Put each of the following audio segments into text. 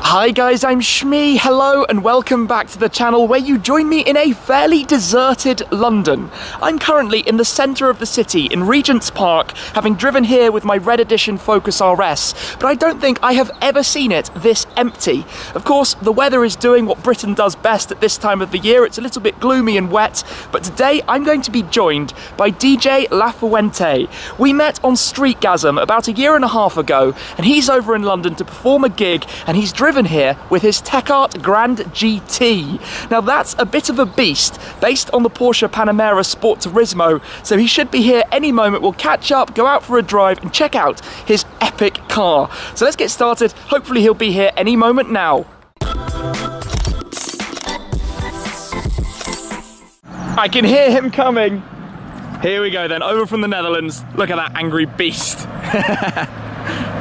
Hi guys, I'm Shmee. Hello and welcome back to the channel where you join me in a fairly deserted London. I'm currently in the centre of the city in Regent's Park, having driven here with my Red Edition Focus RS, but I don't think I have ever seen it this empty. Of course, the weather is doing what Britain does best at this time of the year. It's a little bit gloomy and wet, but today I'm going to be joined by DJ Fuente. We met on Streetgasm about a year and a half ago, and he's over in London to perform a gig, and he's driven here with his TechArt Grand GT. Now that's a bit of a beast, based on the Porsche Panamera Sport Turismo, so he should be here any moment. We'll catch up, go out for a drive and check out his epic car. So let's get started. Hopefully he'll be here any moment now. I can hear him coming. Here we go then, over from the Netherlands. Look at that angry beast.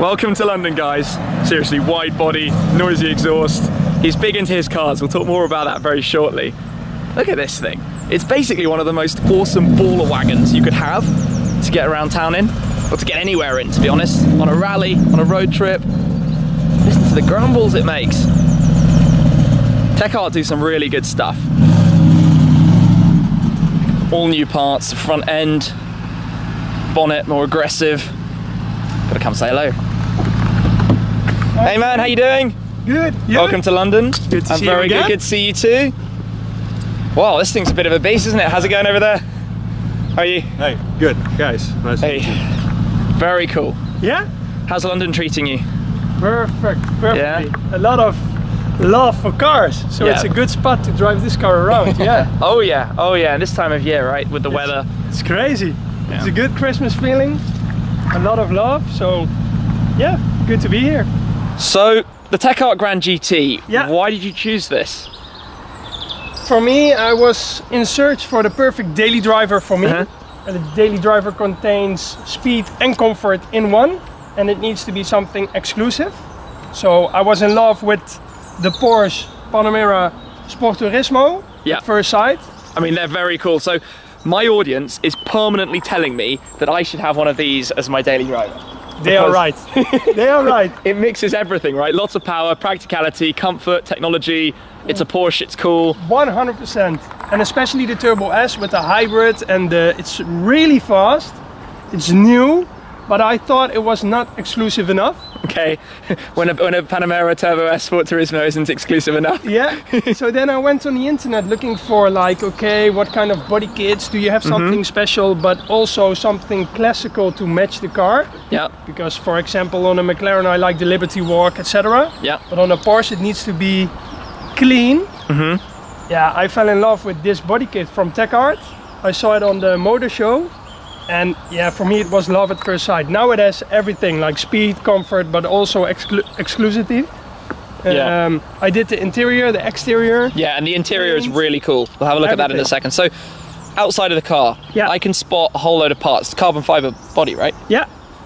Welcome to London, guys. Seriously, wide body, noisy exhaust. He's big into his cars. We'll talk more about that very shortly. Look at this thing. It's basically one of the most awesome baller wagons you could have to get around town in, or to get anywhere in, to be honest. On a rally, on a road trip. Listen to the grumbles it makes. TechArt do some really good stuff. All new parts, the front end, bonnet more aggressive. Gotta come say hello. Hey man, how you doing? Good. You? Welcome to London. Good to see you very again. good to see you too. Wow, this thing's a bit of a beast, isn't it? How's it going over there? How are you? Hey, good guys. Nice to meet you. Very cool. Yeah? How's London treating you? Perfect. Perfectly. Yeah? A lot of love for cars, so Yeah. it's a good spot to drive this car around. Yeah. Oh yeah, and this time of year, right, with the weather. It's crazy. Yeah. It's a good Christmas feeling. A lot of love. So yeah, good to be here. So the TechArt Grand GT. Yeah. Why did you choose this? For me, I was in search for the perfect daily driver for me. And the daily driver contains speed and comfort in one, and it needs to be something exclusive. So I was in love with the Porsche Panamera Sport Turismo Yeah. at first sight. I mean, they're very cool. So my audience is permanently telling me that I should have one of these as my daily driver. They are right. They are right. It mixes everything, right? Lots of power, practicality, comfort, technology. It's a Porsche, it's cool. 100%. And especially the Turbo S with the hybrid, and it's really fast. It's new, but I thought it was not exclusive enough. Okay, when a Panamera Turbo S Sport Turismo isn't exclusive enough. Yeah, so then I went on the internet looking for like, okay, what kind of body kits? Do you have something special, but also something classical to match the car? Yeah, Because for example, on a McLaren I like the Liberty Walk, etc. yeah. But on a Porsche it needs to be clean. Yeah, I fell in love with this body kit from TechArt. I saw it on the motor show. And yeah, for me it was love at first sight. Now it has everything like speed, comfort, but also exclusivity. Yeah. I did the interior, the exterior. Yeah, and the interior is really cool. We'll have a look at that in a second. So, outside of the car, Yeah. I can spot a whole load of parts. It's carbon fiber body, right? Yeah,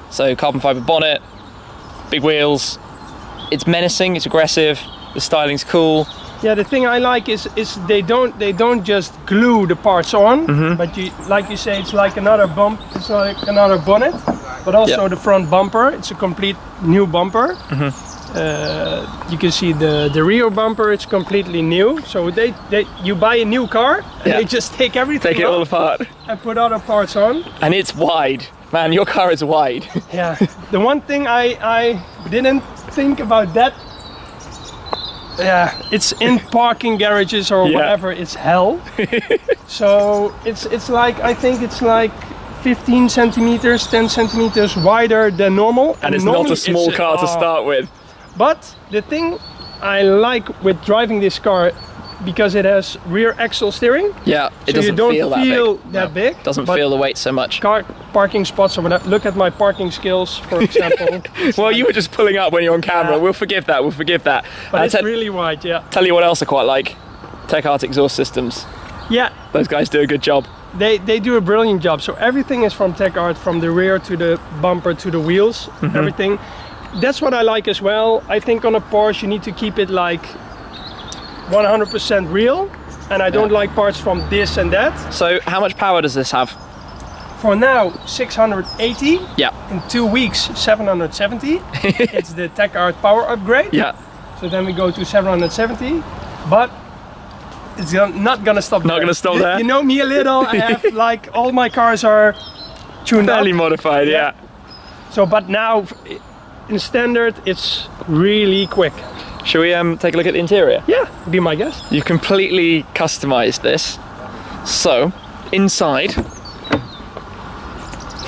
So carbon fiber bonnet, big wheels. It's menacing, it's aggressive, the styling's cool. yeah. The thing I like is they don't just glue the parts on, but like you say, it's like another bump. It's like another bonnet, but also the front bumper. It's a complete new bumper. You can see the rear bumper. It's completely new. So you buy a new car and they just take everything Take it all off apart. and put other parts on. And it's wide. Man, your car is wide. Yeah. The one thing I didn't think about that. Yeah, it's in parking garages or whatever. It's hell. So it's like, I think it's like 15 centimeters, 10 centimeters wider than normal. And it's not a small car to start with. But the thing I like with driving this car, because it has rear axle steering. Yeah, it so doesn't you don't feel that big. Doesn't but feel the weight so much. Car parking spots or whatever. Look at my parking skills, for example. Well, you were just pulling up when you're on camera. We'll forgive that. We'll forgive that. But it's really wide. Yeah. Tell you what else I quite like. TechArt exhaust systems. Yeah. Those guys do a good job. They do a brilliant job. So everything is from TechArt, from the rear to the bumper to the wheels, everything. That's what I like as well. I think on a Porsche you need to keep it like 100% real, and I don't like parts from this and that. So how much power does this have? For now, 680. Yeah. In 2 weeks, 770. It's the TechArt power upgrade. Yeah. So then we go to 770, but it's not gonna stop. Not gonna stop there. You know me a little. I have like all my cars are tuned Fairly up. modified, yeah. So, but now in standard, it's really quick. Shall we take a look at the interior? Yeah, be my guest. You've completely customized this. So, inside,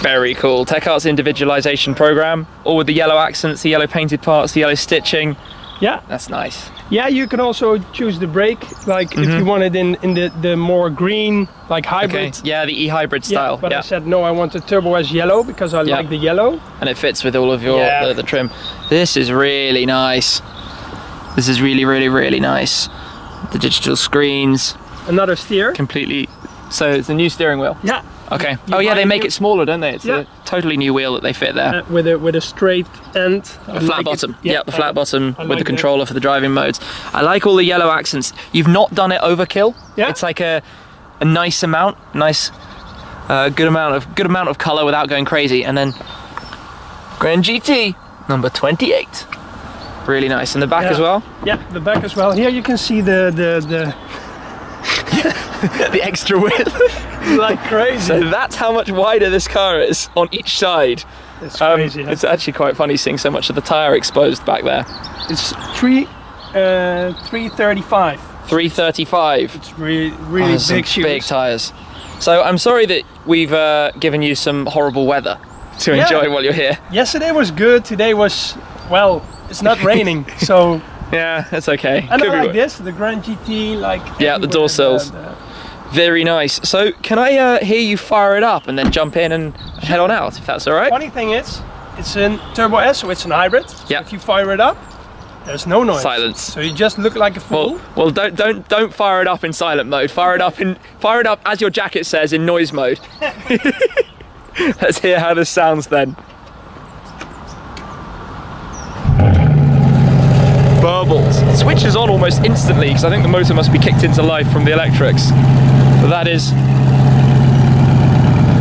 very cool. TechArt's individualization program, all with the yellow accents, the yellow painted parts, the yellow stitching. Yeah. That's nice. Yeah, you can also choose the brake, like if you want it in the more green, like hybrid. Okay. Yeah, the e-hybrid style. Yeah, but I said no, I want the Turbo S yellow because I like the yellow. And it fits with all of your the trim. This is really nice. This is really, really, really nice. The digital screens. Another steer. Completely. So it's a new steering wheel. Yeah. Okay. Oh yeah, they make it smaller, don't they? It's a totally new wheel that they fit there. With a straight end. A flat bottom. Yeah, the flat bottom with the like controller for the driving modes. I like all the yellow accents. You've not done it overkill. Yeah. It's like a nice amount, good amount of color without going crazy. And then Grand GT number 28. Really nice. And the back as well. Yeah, the back as well. Here you can see the the extra width. like crazy. So that's how much wider this car is on each side. It's crazy. It's actually quite funny seeing so much of the tire exposed back there. It's 335. 335. It's really big shoes. Big tires. So I'm sorry that we've given you some horrible weather to enjoy while you're here. Yesterday was good. Today was, well, it's not raining, so. Yeah, that's okay. And I like this, the Grand GT, like. Yeah, the door sills. Very nice. So can I hear you fire it up and then jump in and head on out, if that's all right? Funny thing is, it's a Turbo S, so it's an hybrid. Yeah. If you fire it up, there's no noise. Silence. So you just look like a fool. Well, don't fire it up in silent mode. Fire it up as your jacket says in noise mode. Let's hear how this sounds then. Burbles. It switches on almost instantly because I think the motor must be kicked into life from the electrics. But that is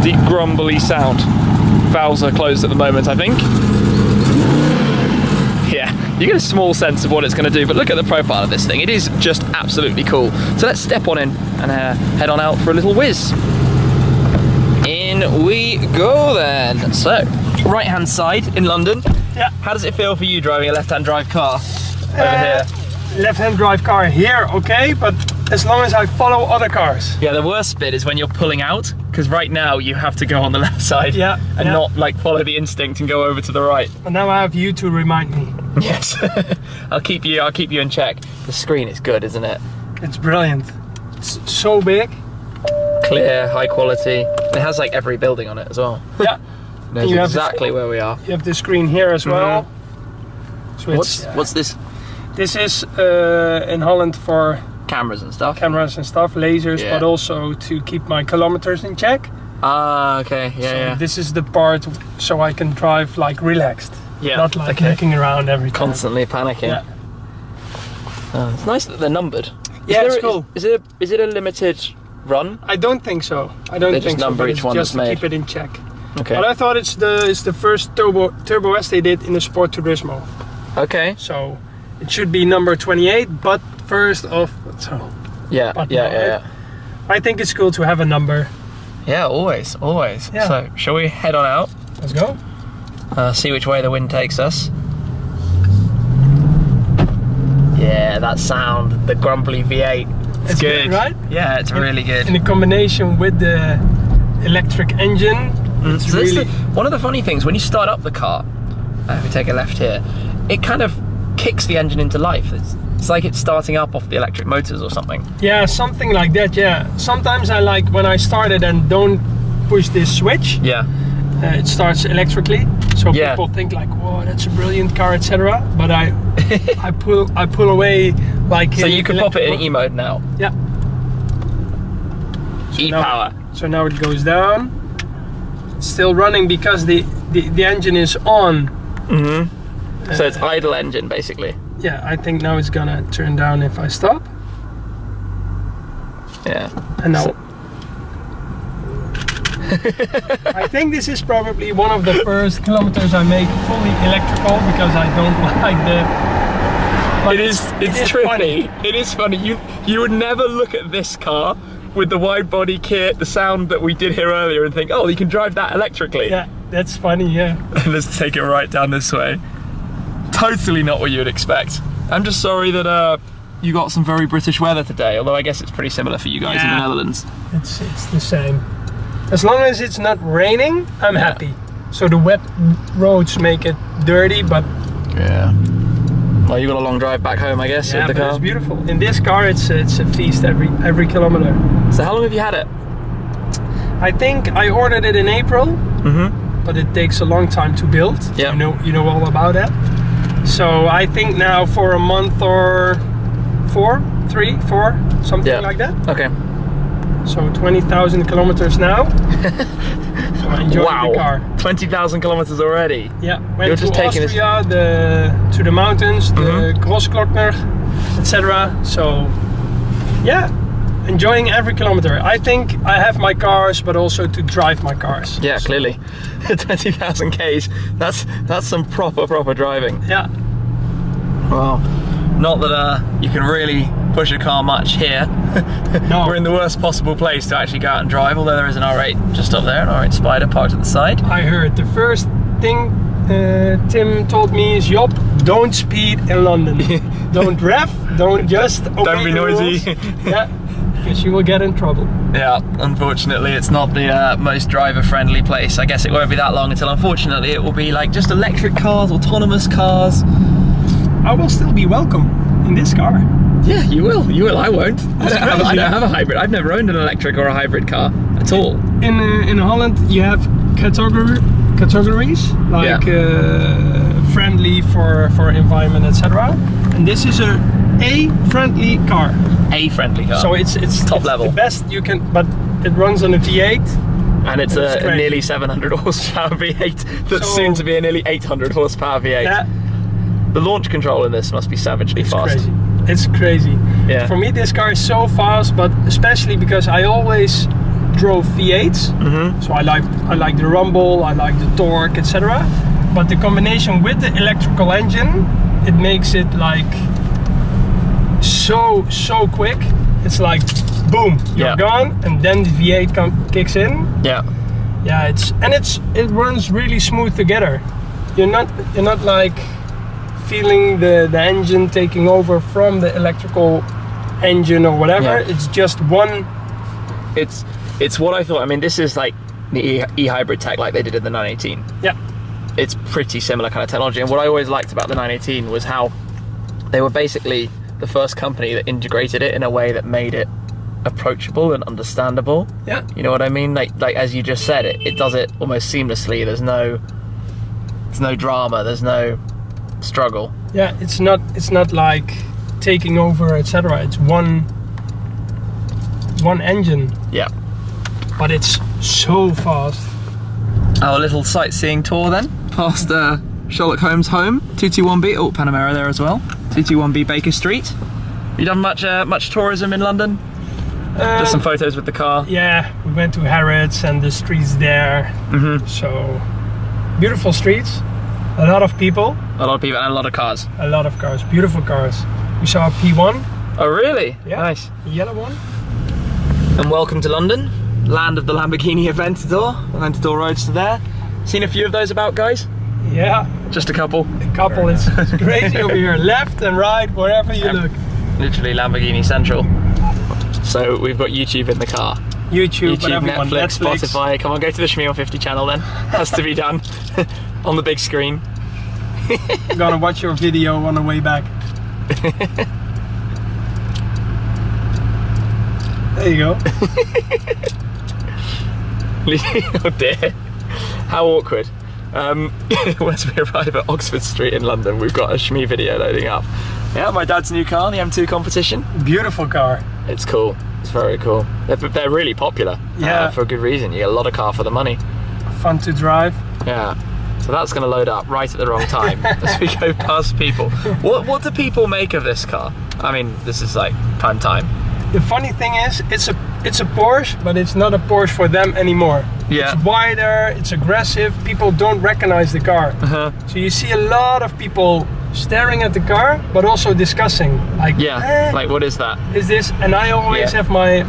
deep grumbly sound. Valves are closed at the moment, I think. Yeah, you get a small sense of what it's going to do, but look at the profile of this thing. It is just absolutely cool. So let's step on in and head on out for a little whiz. In we go then. So, right-hand side in London. Yeah. How does it feel for you driving a left-hand drive car over here? Left-hand drive car here, okay, but as long as I follow other cars. Yeah, the worst bit is when you're pulling out, because right now you have to go on the left side and not like follow the instinct and go over to the right. And now I have you to remind me. Yes, I'll keep you in check. The screen is good, isn't it? It's brilliant. It's so big. Clear, high quality. It has like every building on it as well. Yeah. Knows exactly where we are. You have the screen here as well. So what's this? This is in Holland for cameras and stuff, lasers, but also to keep my kilometers in check. Ah, okay, So this is the part so I can drive like relaxed, not like hacking around every time. Constantly panicking. Yeah. It's nice that they're numbered. Yeah, it's cool. Is it a limited run? I don't think so. I don't think just number each one just that's made. to keep it in check. Okay. But I thought it's the first Turbo S they did in the Sport Turismo. Okay. So it should be number 28, but first of Yeah. I think it's cool to have a number. Yeah, always. Yeah. So shall we head on out? Let's go. See which way the wind takes us. Yeah, that sound, the grumbly V8. It's good, right? Yeah, it's really good. In a combination with the electric engine, it's so really... one of the funny things, when you start up the car, if we take a left here, it kind of kicks the engine into life. It's like it's starting up off the electric motors or something. Yeah, something like that, yeah. Sometimes I like when I start it and don't push this switch. Yeah. It starts electrically, so people think like, "Whoa, that's a brilliant car," etc. But I pull away like. So you can pop it in E mode now. Yeah. E-power. So now it goes down. It's still running because the engine is on. Mm-hmm. So it's idle engine basically. Yeah, I think now it's gonna turn down if I stop. Yeah. And now. I think this is probably one of the first kilometers I make fully electrical because I don't like But It's trippy. funny. It is funny. You would never look at this car with the wide body kit, the sound that we did here earlier, and think, oh, you can drive that electrically. Yeah, that's funny, yeah. Let's take it right down this way. Totally not what you would expect. I'm just sorry that you got some very British weather today, although I guess it's pretty similar for you guys in the Netherlands. It's the same. As long as it's not raining, I'm happy. So the wet roads make it dirty, but yeah. Well, you got a long drive back home, I guess, with the car. It's beautiful. In this car, it's a feast every kilometer. So how long have you had it? I think I ordered it in April, but it takes a long time to build. Yeah. You know all about that. So I think now for a month or 4, something like that. Okay. So 20,000 kilometers now. So I enjoy the car. 20,000 kilometers already. Yeah, You're went just to taking Austria, to the mountains, the Großglockner, etc. So yeah, enjoying every kilometer. I think I have my cars, but also to drive my cars. Yeah, clearly. 20,000 Ks, that's some proper driving. Yeah. Wow. Not that you can really push a car much here. No. We're in the worst possible place to actually go out and drive, although there is an R8 just up there, an R8 Spider parked at the side. I heard the first thing Tim told me is, Job, don't speed in London. Don't rev, don't just obey Don't be the noisy. rules. Yeah, because you will get in trouble. Yeah, unfortunately it's not the most driver-friendly place. I guess it won't be that long until, unfortunately, it will be like just electric cars, autonomous cars. I will still be welcome in this car. Yeah, you will. I won't. I crazy. don't have a hybrid. I've never owned an electric or a hybrid car at all. In Holland, you have categories like friendly for environment, etc. And this is a friendly car. A friendly car. So it's top level. The best you can, but it runs on a V8. And it's a nearly 700 horsepower V8 that's soon to be a nearly 800 horsepower V8. Yeah. The launch control in this must be savagely fast. Crazy. It's crazy. Yeah. For me, this car is so fast, but especially because I always drove V8s. So I like the rumble, I like the torque, etc. But the combination with the electrical engine, it makes it like so quick. It's like boom, you're gone, and then the V8 kicks in. Yeah. Yeah, it runs really smooth together. You're not like feeling the engine taking over from the electrical engine or whatever. Yeah. It's just one. It's what I thought. I mean, this is like the e-hybrid tech like they did in the 918. Yeah. It's pretty similar kind of technology, and what I always liked about the 918 was how they were basically the first company that integrated it in a way that made it approachable and understandable. Yeah. You know what I mean? Like as you just said, it does it almost seamlessly. There's no drama, there's no struggle. Yeah, it's not like taking over, etc. It's one engine. Yeah. But it's so fast. Our little sightseeing tour then, past Sherlock Holmes' home, 221B, oh, Panamera there as well, 221B Baker Street. Have you done much tourism in London? Just some photos with the car? Yeah, we went to Harrods and the streets there. So, beautiful streets, a lot of people. A lot of people and a lot of cars. A lot of cars, beautiful cars. We saw a P1. Oh really? Yeah, nice. A yellow one. And welcome to London, land of the Lamborghini Aventador Roadster there. Seen a few of those about, guys? Yeah. Just a couple? A couple, it's crazy over here, left and right, wherever you look. Literally Lamborghini Central. So we've got YouTube in the car. YouTube, everyone, Netflix, Spotify. Come on, go to the Shmeel 50 channel then. Has to be done on the big screen. I'm gonna watch your video on the way back. There you go. Oh dear, how awkward. Once we arrive at Oxford Street in London, we've got a Shmee video loading up. Yeah, my dad's new car, the M2 competition. Beautiful car. It's cool, it's very cool. They're really popular, for a good reason. You get a lot of car for the money. Fun to drive. Yeah, so that's going to load up right at the wrong time as we go past people. What do people make of this car? I mean, this is like prime time. The funny thing is, it's a Porsche, but it's not a Porsche for them anymore. Yeah. It's wider, it's aggressive, people don't recognize the car. So you see a lot of people staring at the car, but also discussing. Like, like what is that? Is this? And I always have my.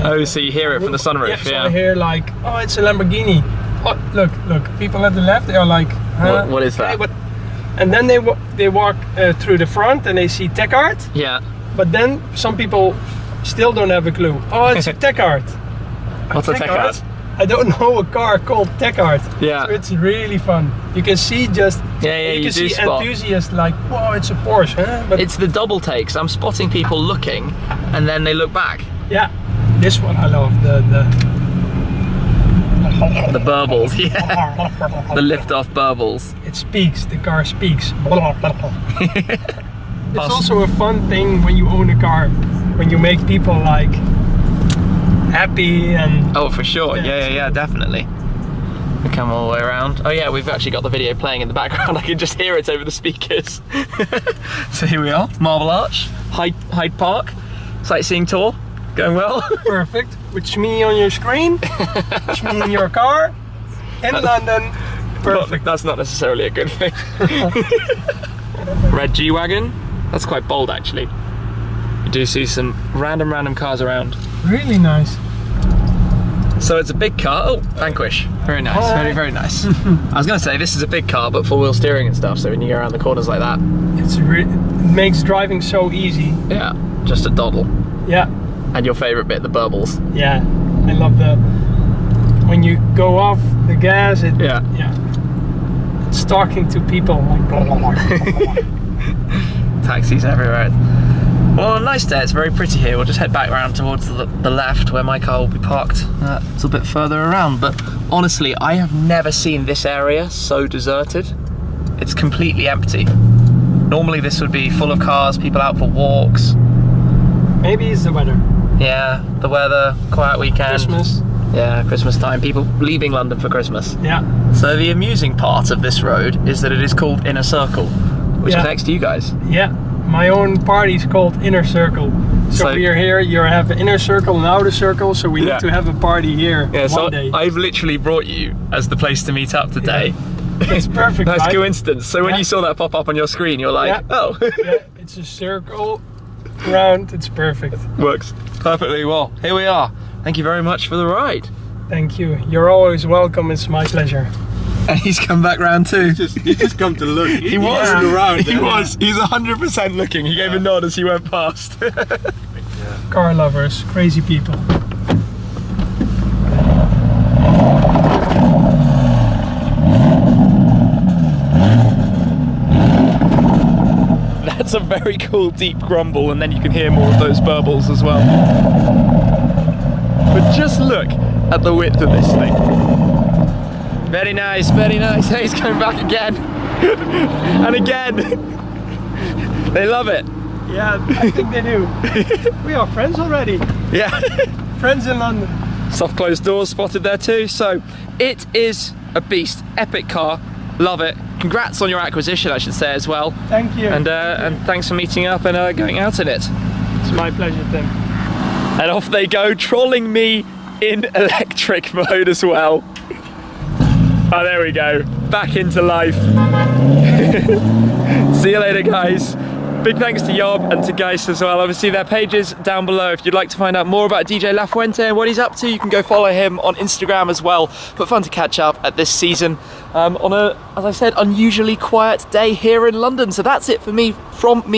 Oh, so you hear it from the sunroof? Yeah. So I hear like, oh, it's a Lamborghini. Oh, look. People at the left, they are like, huh? What is that? And then they walk through the front and they see TechArt. Yeah. But then some people still don't have a clue. Oh, it's a TechArt. What's a TechArt? I don't know a car called TechArt. Yeah. So it's really fun. You can see just. You can see spot. enthusiasts like, whoa, it's a Porsche. Huh? But it's the double takes. I'm spotting people looking, and then they look back. Yeah. This one I love. The burbles, yeah. The lift-off burbles. It speaks, the car speaks. It's also a fun thing when you own a car, when you make people like happy and... Oh, for sure, yeah, definitely. We come all the way around. Oh yeah, we've actually got the video playing in the background. I can just hear it over the speakers. So here we are, Marble Arch, Hyde Park, sightseeing tour. Going well? Perfect. With me on your screen, with me in your car, in London. Perfect. That's not necessarily a good thing. Red G-Wagon. That's quite bold actually. You do see some random cars around. Really nice. So it's a big car. Oh, Vanquish. Very nice, very nice. I was going to say this is a big car, but four-wheel steering and stuff, so when you go around the corners like that. It makes driving so easy. Yeah, just a doddle. Yeah. And your favourite bit, the burbles. Yeah, I love when you go off the gas, it's talking to people like taxis everywhere. Well, nice day, it's very pretty here. We'll just head back around towards the left where my car will be parked a little bit further around. But honestly, I have never seen this area so deserted. It's completely empty. Normally this would be full of cars, people out for walks. Maybe it's the weather. Yeah, the weather, quiet weekend. Christmas. Yeah, Christmas time, people leaving London for Christmas. Yeah. So the amusing part of this road is that it is called Inner Circle, which connects to you guys. Yeah, my own party is called Inner Circle. So we are here, you have an inner circle and outer circle, so we need to have a party here one day. I've literally brought you as the place to meet up today. Yeah. It's perfect. Nice coincidence. So when you saw that pop up on your screen, you're like, oh. Yeah, it's a circle. Round, it's perfect. Works perfectly well. Here we are. Thank you very much for the ride. Thank you. You're always welcome. It's my pleasure. And he's come back round too. He just come to look. He was around. He was. He's 100% looking. He gave a nod as he went past. Car lovers, crazy people. That's a very cool deep grumble, and then you can hear more of those burbles as well. But just look at the width of this thing. Very nice, very nice. He's coming back again. And again. They love it. Yeah, I think they do. We are friends already. Yeah. Friends in London. Soft closed doors spotted there too. So it is a beast, epic car. Love it. Congrats on your acquisition, I should say as well. Thank you. And thanks for meeting up and going out in it. It's my pleasure, Tim. And off they go, trolling me in electric mode as well. Oh, there we go. Back into life. See you later, guys. Big thanks to Job and to Geist as well. Obviously, their pages down below. If you'd like to find out more about DJ La Fuente and what he's up to, you can go follow him on Instagram as well. But fun to catch up at this season on a, as I said, unusually quiet day here in London. So that's it from me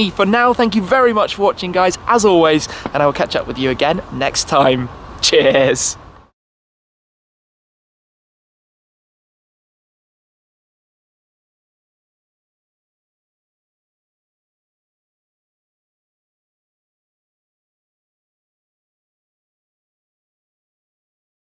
for now. Thank you very much for watching, guys, as always. And I will catch up with you again next time. Cheers.